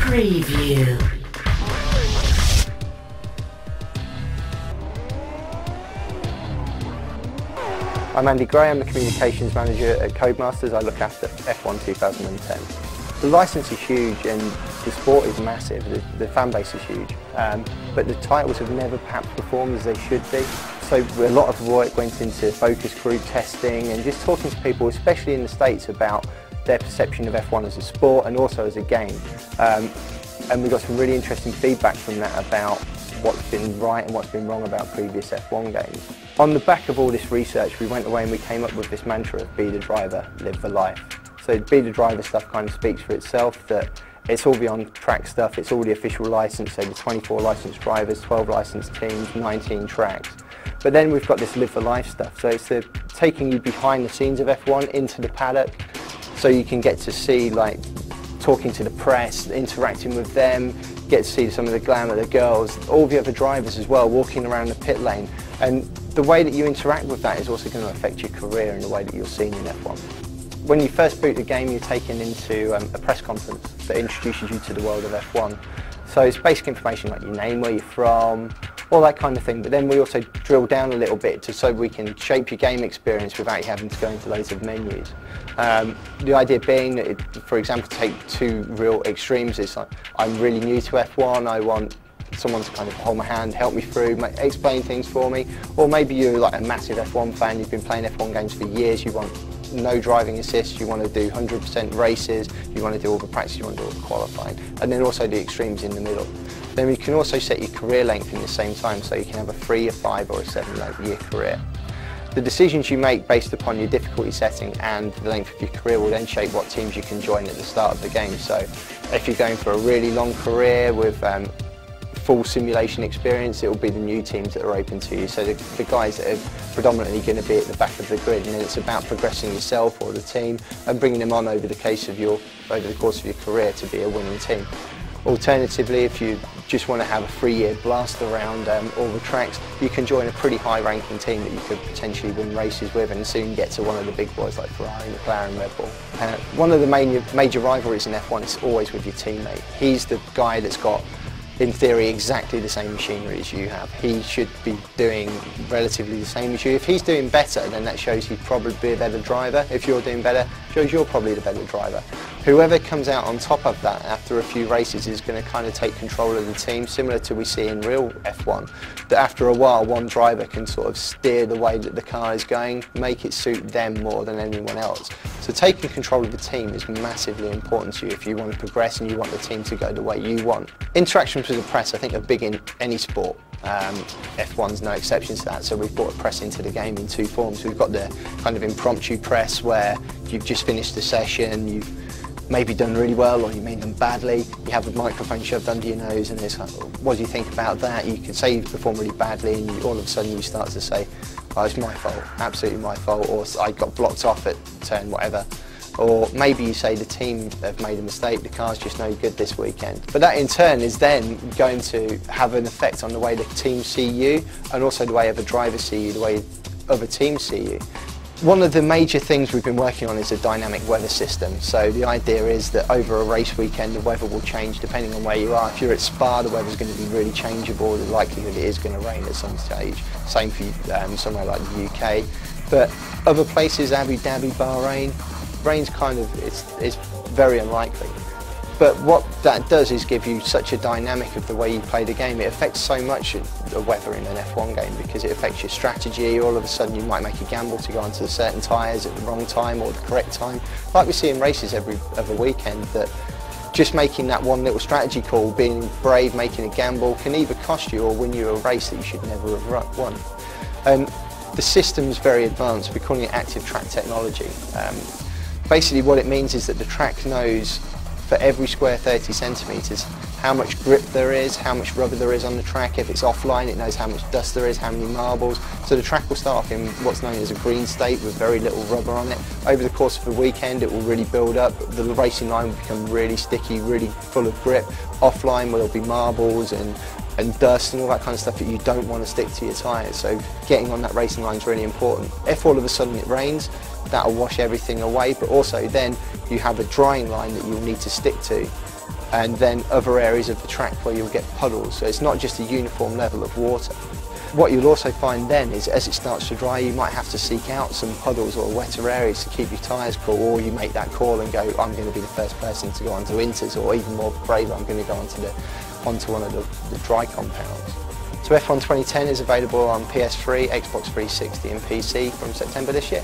Preview. I'm Andy Gray, I'm the Communications Manager at Codemasters. I look after F1 2010. The licence is huge and the sport is massive, the fan base is huge, but the titles have never perhaps performed as they should be. So a lot of work went into focus group testing and just talking to people, especially in the States, about their perception of F1 as a sport and also as a game. And we got some really interesting feedback from that about what's been right and what's been wrong about previous F1 games. On the back of all this research, we went away and we came up with this mantra of be the driver, live the life. So be the driver stuff kind of speaks for itself, that it's all the on-track stuff, it's all the official licence, so the 24 licensed drivers, 12 licensed teams, 19 tracks. But then we've got this live the life stuff, so it's the taking you behind the scenes of F1 into the paddock, so you can get to see, like, talking to the press, interacting with them, get to see some of the glamour, the girls, all the other drivers as well, walking around the pit lane. And the way that you interact with that is also going to affect your career and the way that you're seen in F1. When you first boot the game, you're taken into a press conference that introduces you to the world of F1. So it's basic information like your name, where you're from, all that kind of thing. But then we also drill down a little bit so we can shape your game experience without you having to go into loads of menus. The idea being that, for example, take two real extremes. It's like, I'm really new to F1, I want someone to kind of hold my hand, help me through, explain things for me. Or maybe you're like a massive F1 fan, you've been playing F1 games for years, you want no driving assist, you want to do 100% races, you want to do all the practice, you want to do all the qualifying. And then also the extremes in the middle. Then you can also set your career length in the same time, so you can have a 3, a 5 or a 7-year career. The decisions you make based upon your difficulty setting and the length of your career will then shape what teams you can join at the start of the game. So if you're going for a really long career with full simulation experience, it will be the new teams that are open to you. So the guys that are predominantly going to be at the back of the grid, and then it's about progressing yourself or the team and bringing them on over the course of your career to be a winning team. Alternatively, if you just want to have a 3-year blast around all the tracks, you can join a pretty high-ranking team that you could potentially win races with and soon get to one of the big boys like Ferrari, McLaren, Red Bull. One of the major rivalries in F1 is always with your teammate. He's the guy that's got, in theory, exactly the same machinery as you have. He should be doing relatively the same as you. If he's doing better, then that shows he'd probably be a better driver. If you're doing better, shows you're probably the better driver. Whoever comes out on top of that after a few races is going to kind of take control of the team, similar to we see in real F1, that after a while one driver can sort of steer the way that the car is going, make it suit them more than anyone else. So taking control of the team is massively important to you if you want to progress and you want the team to go the way you want. Interactions with the press, I think, are big in any sport. F1's no exception to that, so we've brought a press into the game in two forms. We've got the kind of impromptu press where you've just finished the session, you've maybe done really well or you made them badly, you have a microphone shoved under your nose and it's like, what do you think about that? You can say you've performed really badly and all of a sudden you start to say, oh, it's my fault, absolutely my fault, or I got blocked off at turn whatever. Or maybe you say the team have made a mistake, the car's just no good this weekend. But that in turn is then going to have an effect on the way the team see you and also the way other drivers see you, the way other teams see you. One of the major things we've been working on is a dynamic weather system. So the idea is that over a race weekend the weather will change depending on where you are. If you're at Spa, the weather's going to be really changeable, the likelihood it is going to rain at some stage. Same for somewhere like the UK. But other places, Abu Dhabi, Bahrain, rain's kind of, it's very unlikely. But what that does is give you such a dynamic of the way you play the game. It affects so much the weather in an F1 game because it affects your strategy. All of a sudden you might make a gamble to go onto certain tyres at the wrong time or the correct time. Like we see in races every other weekend, that just making that one little strategy call, being brave, making a gamble, can either cost you or win you a race that you should never have won. The system's very advanced. We're calling it active track technology. Basically what it means is that the track knows for every square 30 centimetres how much grip there is, how much rubber there is on the track. If it's offline, it knows how much dust there is, how many marbles. So the track will start off in what's known as a green state with very little rubber on it. Over the course of the weekend it will really build up. The racing line will become really sticky, really full of grip. Offline where there'll be marbles and dust and all that kind of stuff that you don't want to stick to your tyres. So getting on that racing line is really important. If all of a sudden it rains, that'll wash everything away, but also then you have a drying line that you'll need to stick to and then other areas of the track where you'll get puddles, so it's not just a uniform level of water. What you'll also find then is as it starts to dry, you might have to seek out some puddles or wetter areas to keep your tyres cool, or you make that call and go, I'm going to be the first person to go onto Inters, or even more brave, I'm going to go onto one of the dry compounds. So F1 2010 is available on PS3, Xbox 360 and PC from September this year.